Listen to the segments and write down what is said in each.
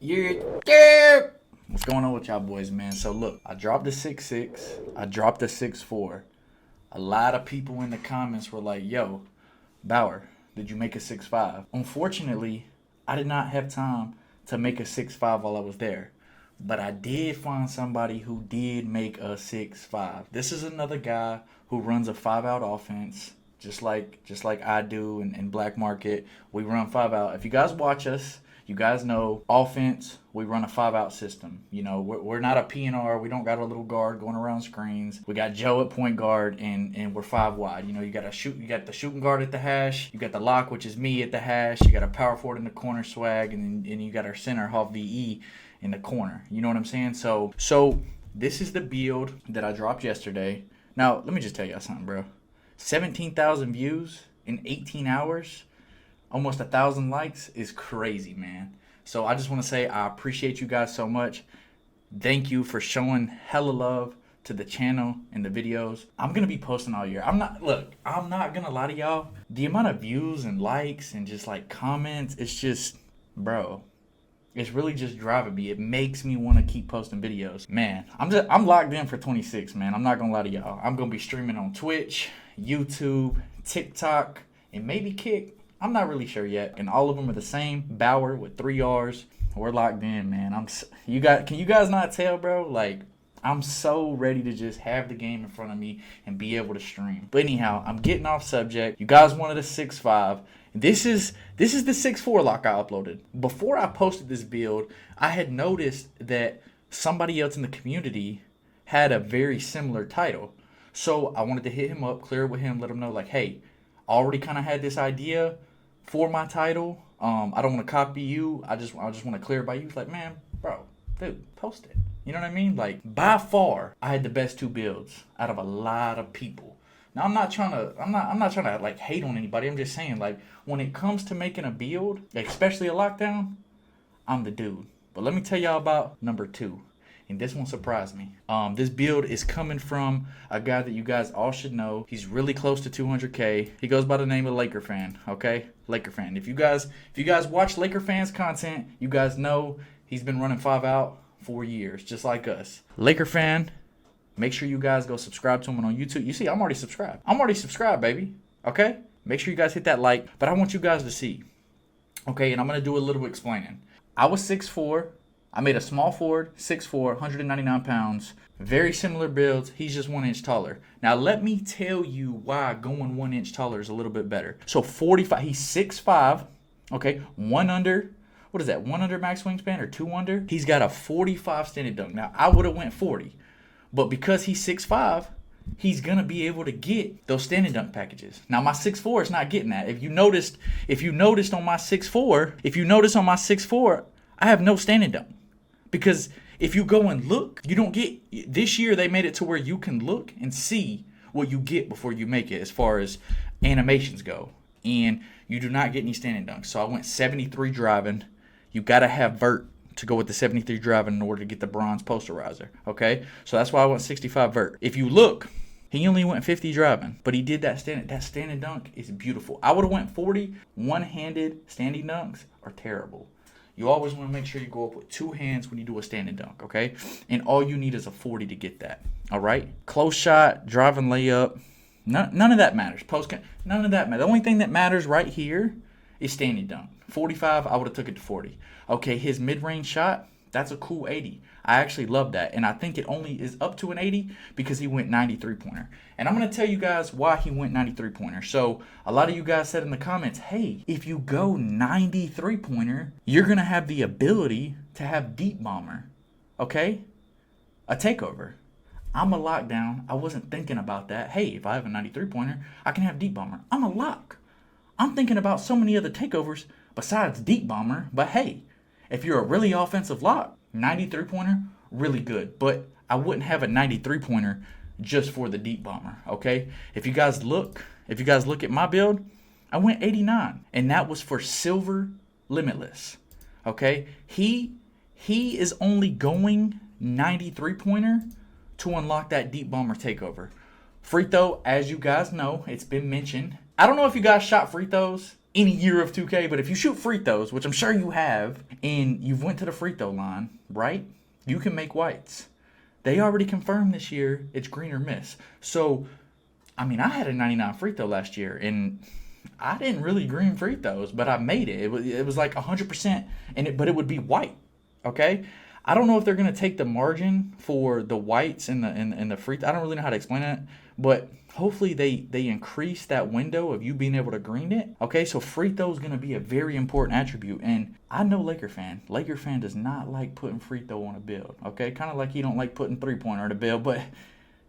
Yeah. What's going on with y'all boys, man? So look, I dropped a 6'6", I dropped a 6'4". A lot of people in the comments were like, yo, Bauer, did you make a 6'5"? Unfortunately, I did not have time to make a 6'5" while I was there. But I did find somebody who did make a 6'5". This is another guy who runs a 5-out offense, just like I do in Black Market. We run 5-out. If you guys watch us, you guys know offense, we run a 5-out system. You know, we're not a PNR. We don't got a little guard going around screens. We got Joe at point guard, and we're 5 wide. You know, you got the shooting guard at the hash. You got the lock, which is me, at the hash. You got a power forward in the corner, Swag, and you got our center, Hoff VE, in the corner. You know what I'm saying? So this is the build that I dropped yesterday. Now, let me just tell y'all something, bro. 17,000 views in 18 hours. Almost 1,000 likes is crazy, man. So I just want to say I appreciate you guys so much. Thank you for showing hella love to the channel and the videos. I'm going to be posting all year. I'm not going to lie to y'all. The amount of views and likes and just like comments, it's just, bro, it's really just driving me. It makes me want to keep posting videos. Man, I'm locked in for 26, man. I'm not going to lie to y'all. I'm going to be streaming on Twitch, YouTube, TikTok, and maybe Kick. I'm not really sure yet, and all of them are the same. Bauer with 3 R's. We're locked in, man. Can you guys not tell, bro? Like, I'm so ready to just have the game in front of me and be able to stream. But anyhow, I'm getting off subject. You guys wanted a 6'5". This is the 6'4" lock I uploaded. Before I posted this build, I had noticed that somebody else in the community had a very similar title. So I wanted to hit him up, clear it with him, let him know, like, hey, I already kind of had this idea for my title. I don't want to copy you. I just want to clear it by you. It's like, man, bro, dude, post it. You know what I mean? Like, by far, I had the best 2 builds out of a lot of people. Now, I'm not trying to like hate on anybody. I'm just saying, like, when it comes to making a build, especially a lockdown, I'm the dude. But let me tell y'all about number 2. And this won't surprise me. This build is coming from a guy that you guys all should know. He's really close to 200K. He goes by the name of Laker Fan, okay? Laker Fan. If you guys watch Laker Fans content, you guys know he's been running 5-out for years, just like us. Laker Fan, make sure you guys go subscribe to him on YouTube. You see, I'm already subscribed. I'm already subscribed, baby, okay? Make sure you guys hit that like. But I want you guys to see, okay? And I'm going to do a little explaining. I was 6'4". I made a small forward, 6'4", 199 pounds. Very similar builds. He's just 1 inch taller. Now, let me tell you why going 1 inch taller is a little bit better. So, 45. He's 6'5", okay? 1 under. What is that? 1 under max wingspan or 2 under? He's got a 45 standing dunk. Now, I would have went 40. But because he's 6'5", he's going to be able to get those standing dunk packages. Now, my 6'4" is not getting that. If you noticed on my 6'4", I have no standing dunk. Because if you go and look, you don't get, this year they made it to where you can look and see what you get before you make it as far as animations go. And you do not get any standing dunks. So I went 73 driving. You got to have vert to go with the 73 driving in order to get the bronze posterizer. Okay? So that's why I went 65 vert. If you look, he only went 50 driving, but he did that standing dunk is beautiful. I would have went 40. One-handed standing dunks are terrible. You always want to make sure you go up with 2 hands when you do a standing dunk, okay? And all you need is a 40 to get that, all right? Close shot, driving layup, none of that matters. None of that matters. The only thing that matters right here is standing dunk. 45, I would have took it to 40. Okay, his mid-range shot, that's a cool 80. I actually love that, and I think it only is up to an 80 because he went 93-pointer. And I'm going to tell you guys why he went 93-pointer. So a lot of you guys said in the comments, hey, if you go 93-pointer, you're going to have the ability to have deep bomber, okay? A takeover. I'm a lockdown. I wasn't thinking about that. Hey, if I have a 93-pointer, I can have deep bomber. I'm a lock. I'm thinking about so many other takeovers besides deep bomber. But hey, if you're a really offensive lock, 93-pointer, really good. But I wouldn't have a 93-pointer just for the deep bomber, okay? If you guys look at my build, I went 89, and that was for silver limitless, okay? He is only going 93-pointer to unlock that deep bomber takeover. Free throw, as you guys know, it's been mentioned. I don't know if you guys shot free throws any year of 2K, but if you shoot free throws, which I'm sure you have, and you've went to the free throw line, right? You can make whites. They already confirmed this year it's green or miss. So, I mean, I had a 99 free throw last year, and I didn't really green free throws, but I made it. It was like 100%, but it would be white, okay? I don't know if they're going to take the margin for the whites and the free throw. I don't really know how to explain it, but hopefully they increase that window of you being able to green it. Okay, so free throw is going to be a very important attribute. And I know Laker fan. Laker fan does not like putting free throw on a build. Okay, kind of like he don't like putting three-pointer on a build, but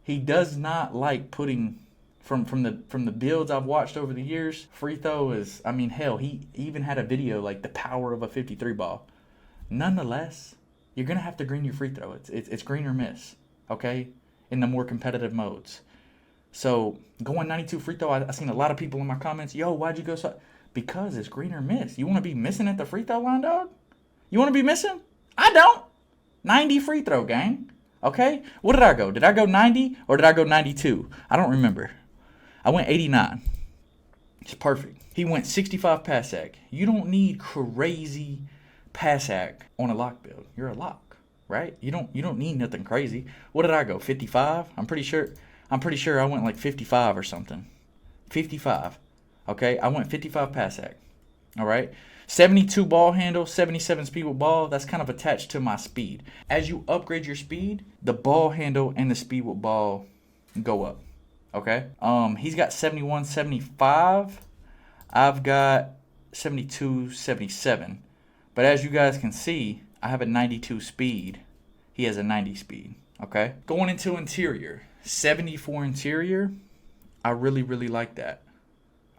he does not like putting from the builds I've watched over the years. Free throw is, I mean, hell, he even had a video like the power of a 53 ball. Nonetheless, you're going to have to green your free throw. It's green or miss, okay, in the more competitive modes. So going 92 free throw, I seen a lot of people in my comments, yo, why'd you go so? Because it's green or miss. You want to be missing at the free throw line, dog? You want to be missing? I don't. 90 free throw, gang. Okay? What did I go? Did I go 90 or did I go 92? I don't remember. I went 89. It's perfect. He went 65 pass act. You don't need crazy pass act on a lock build. You're a lock, right? You don't need nothing crazy. What did I go? 55? I'm pretty sure I went like 55 or something. 55. Okay? I went 55 pass act. All right? 72 ball handle, 77 speed with ball. That's kind of attached to my speed. As you upgrade your speed, the ball handle and the speed with ball go up. Okay? He's got 71, 75. I've got 72, 77. But as you guys can see, I have a 92 speed. He has a 90 speed. Okay? Going into interior. 74 interior. I really, really like that.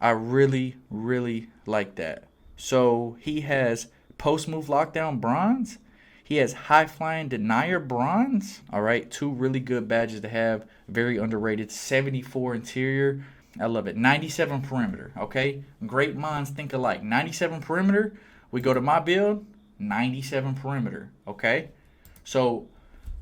I really, really like that. So he has post move lockdown bronze. He has high flying denier bronze. All right. 2 really good badges to have. Very underrated. 74 interior. I love it. 97 perimeter. Okay. Great minds think alike. 97 perimeter. We go to my build. 97 perimeter. Okay. So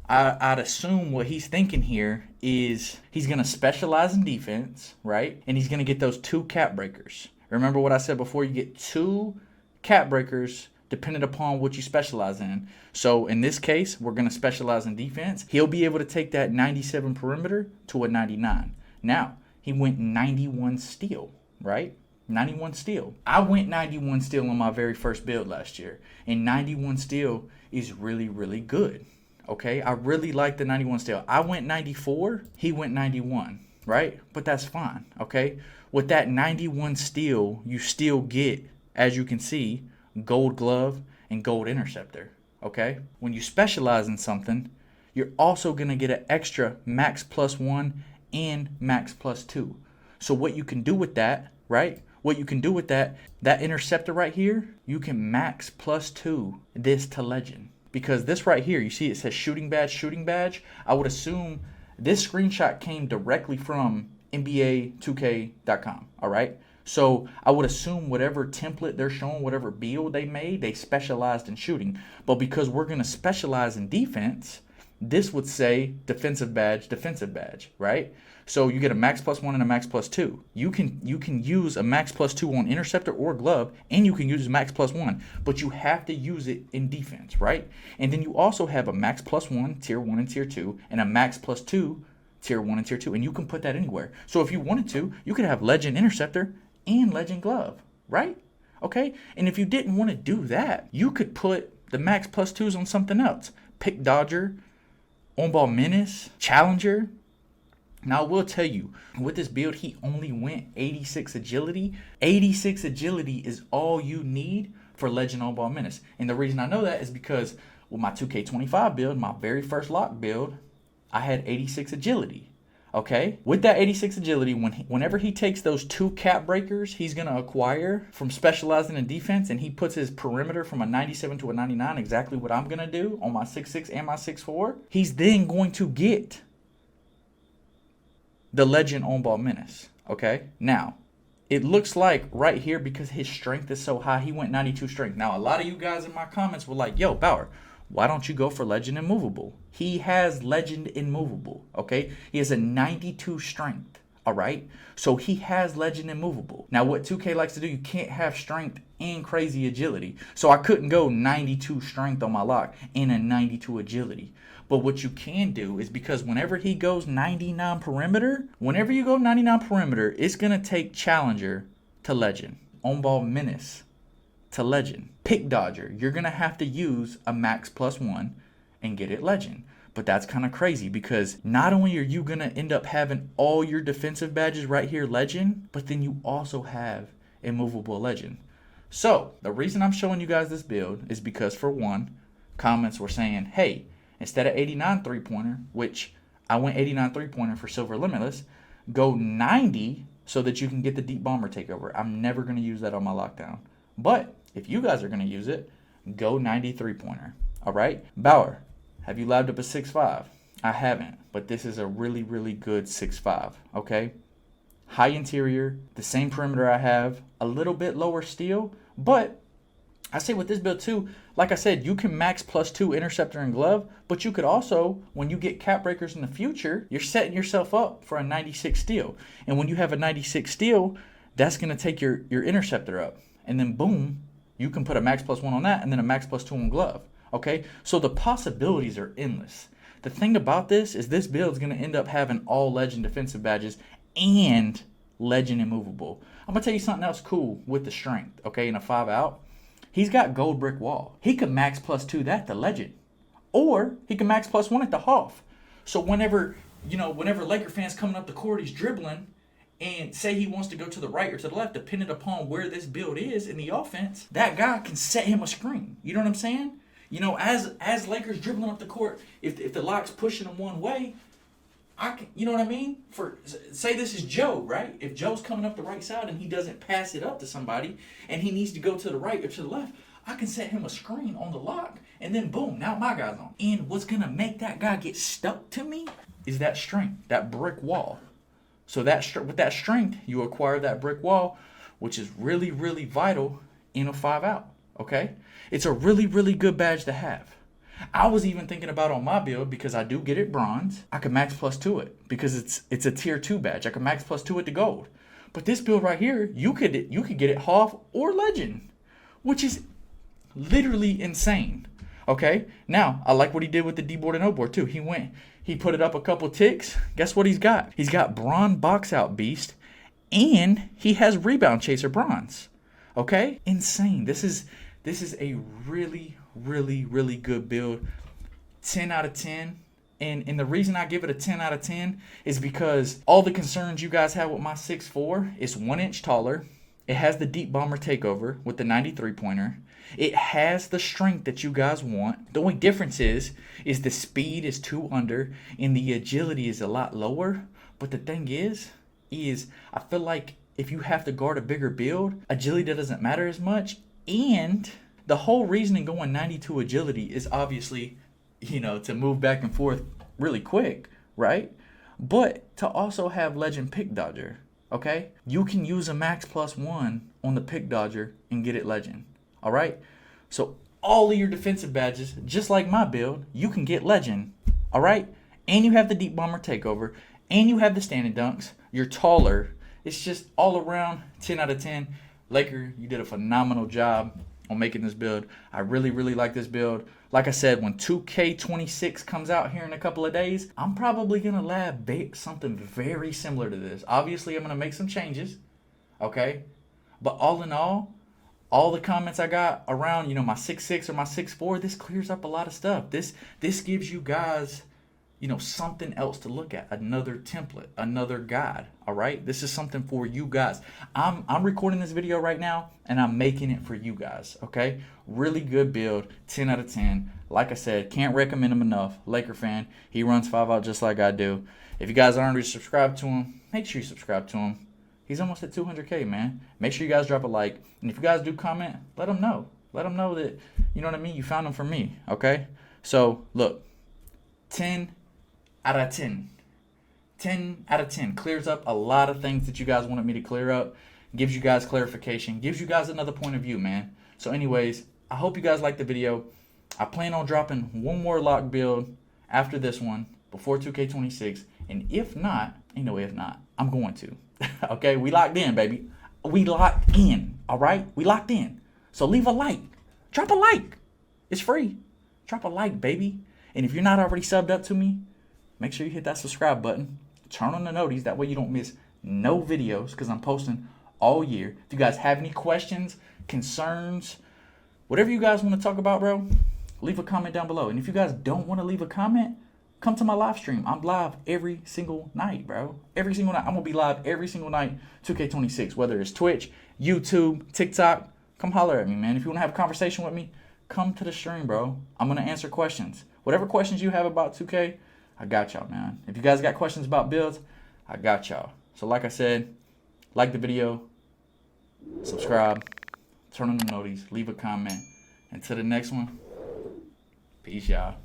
I'd assume what he's thinking here is he's going to specialize in defense, right? And he's going to get those 2 cap breakers. Remember what I said before? You get 2 cap breakers depending upon what you specialize in. So in this case, we're going to specialize in defense. He'll be able to take that 97 perimeter to a 99. Now, he went 91 steal, right? 91 steal. I went 91 steal on my very first build last year. And 91 steal is really, really good. Okay, I really like the 91 steal. I went 94, he went 91, right? But that's fine, okay? With that 91 steal, you still get, as you can see, gold glove and gold interceptor, okay? When you specialize in something, you're also going to get an extra max +1 and max +2. So what you can do with that, right? What you can do with that interceptor right here, you can max +2 this to legend. Because this right here, you see it says shooting badge. I would assume this screenshot came directly from NBA2K.com, all right? So I would assume whatever template they're showing, whatever build they made, they specialized in shooting. But because we're going to specialize in defense, this would say defensive badge, right? So you get a max +1 and a max +2. You can use a max +2 on interceptor or glove, and you can use max +1, but you have to use it in defense, right? And then you also have a max +1, tier 1 and tier 2, and a max +2, tier 1 and tier 2, and you can put that anywhere. So if you wanted to, you could have legend interceptor and legend glove, right? Okay? And if you didn't want to do that, you could put the max +2s on something else. Pick dodger, on-ball menace, challenger. Now, I will tell you, with this build, he only went 86 agility. 86 agility is all you need for Legend On-Ball Menace. And the reason I know that is because with my 2K25 build, my very first lock build, I had 86 agility. Okay? With that 86 agility, whenever he takes those 2 cap breakers he's going to acquire from specializing in defense, and he puts his perimeter from a 97 to a 99, exactly what I'm going to do on my 6'6 and my 6'4, he's then going to get the Legend On-Ball Menace, okay? Now, it looks like right here, because his strength is so high, he went 92 strength. Now, a lot of you guys in my comments were like, yo, Bauer, why don't you go for Legend Immovable? He has Legend Immovable, okay? He has a 92 strength, All right, so he has legend and movable. Now what 2K likes to do, you can't have strength and crazy agility. So I couldn't go 92 strength on my lock and a 92 agility. But what you can do is, because whenever he goes 99 perimeter, whenever you go 99 perimeter, it's going to take challenger to legend. On ball menace to legend. Pick dodger, you're going to have to use a max +1 and get it legend. But that's kind of crazy, because not only are you going to end up having all your defensive badges right here legend, but then you also have immovable legend. So the reason I'm showing you guys this build is because, for one, comments were saying, hey, instead of 89 3-pointer, which I went 89 3-pointer for silver limitless, go 90 so that you can get the deep bomber takeover. I'm never going to use that on my lockdown. But if you guys are going to use it, go 90 3-pointer. All right? Bauer, have you labbed up a 6'5"? I haven't, but this is a really, really good 6'5", okay? High interior, the same perimeter I have, a little bit lower steal, but I say with this build too, like I said, you can max +2 interceptor and glove, but you could also, when you get cap breakers in the future, you're setting yourself up for a 96 steal. And when you have a 96 steal, that's going to take your interceptor up. And then boom, you can put a max +1 on that and then a max +2 on glove. Okay, so the possibilities are endless. The thing about this is this build is going to end up having all legend defensive badges and legend immovable. I'm going to tell you something else cool with the strength, okay, in a 5-out. He's got gold brick wall. He can max +2 that to legend. Or he can max +1 at the Hoff. So whenever Laker fans coming up the court, he's dribbling, and say he wants to go to the right or to the left, depending upon where this build is in the offense, that guy can set him a screen. You know what I'm saying? You know, as Lakers dribbling up the court, if the lock's pushing them one way, I can, you know what I mean? For say this is Joe, right? If Joe's coming up the right side and he doesn't pass it up to somebody and he needs to go to the right or to the left, I can set him a screen on the lock, and then boom, now my guy's on. And what's gonna make that guy get stuck to me is that strength, that brick wall. So with that strength, you acquire that brick wall, which is really, really vital in a 5-out. Okay, it's a really, really good badge to have. I was even thinking about on my build, because I do get it bronze, I can max +2 it because it's a tier 2 badge. I can max +2 it to gold. But this build right here, you could get it Hoff or legend, which is literally insane. Okay, now I like what he did with the D board and O board too. He put it up a couple ticks. Guess what he's got? He's got bronze box out beast, and he has rebound chaser bronze. Okay, insane. This is a really, really, really good build. 10 out of 10. And the reason I give it a 10 out of 10 is because all the concerns you guys have with my 6'4", it's 1 inch taller. It has the deep bomber takeover with the 93 pointer. It has the strength that you guys want. The only difference is the speed is 2 under and the agility is a lot lower. But the thing is I feel like if you have to guard a bigger build, agility doesn't matter as much. And the whole reason in going 92 agility is obviously, to move back and forth really quick, right? But to also have legend pick dodger, okay? You can use a max +1 on the pick dodger and get it legend, all right? So all of your defensive badges, just like my build, you can get legend, all right? And you have the deep bomber takeover, and you have the standing dunks. You're taller. It's just all around 10 out of 10. Laker, you did a phenomenal job on making this build. I really, really like this build. Like I said, when 2K26 comes out here in a couple of days, I'm probably going to lab something very similar to this. Obviously, I'm going to make some changes, okay? But all in all the comments I got around, my 6'6" or my 6'4", this clears up a lot of stuff. This gives you guys, something else to look at, another template, another guide, all right? This is something for you guys. I'm recording this video right now, and I'm making it for you guys, okay? Really good build, 10 out of 10. Like I said, can't recommend him enough. Laker fan, he runs 5-out just like I do. If you guys aren't already subscribed to him, make sure you subscribe to him. He's almost at 200K, man. Make sure you guys drop a like. And if you guys do comment, let him know. Let him know that, you know what I mean, you found him from me, okay? So, look, 10 out of 10. 10 out of 10. Clears up a lot of things that you guys wanted me to clear up. Gives you guys clarification. Gives you guys another point of view, man. So anyways, I hope you guys liked the video. I plan on dropping one more lock build after this one, before 2K26. And if not, Ain't no if not. I'm going to. Okay, we locked in, baby. We locked in. All right, we locked in. So leave a like. Drop a like. It's free. Drop a like, baby. And if you're not already subbed up to me, make sure you hit that subscribe button. Turn on the noties. That way you don't miss no videos because I'm posting all year. If you guys have any questions, concerns, whatever you guys want to talk about, bro, leave a comment down below. And if you guys don't want to leave a comment, come to my live stream. I'm live every single night, bro. Every single night. I'm going to be live every single night, 2K26, whether it's Twitch, YouTube, TikTok. Come holler at me, man. If you want to have a conversation with me, come to the stream, bro. I'm going to answer questions. Whatever questions you have about 2K, I got y'all, man. If you guys got questions about builds, I got y'all. So like I said, like the video, subscribe, turn on the noties, leave a comment. Until the next one, peace, y'all.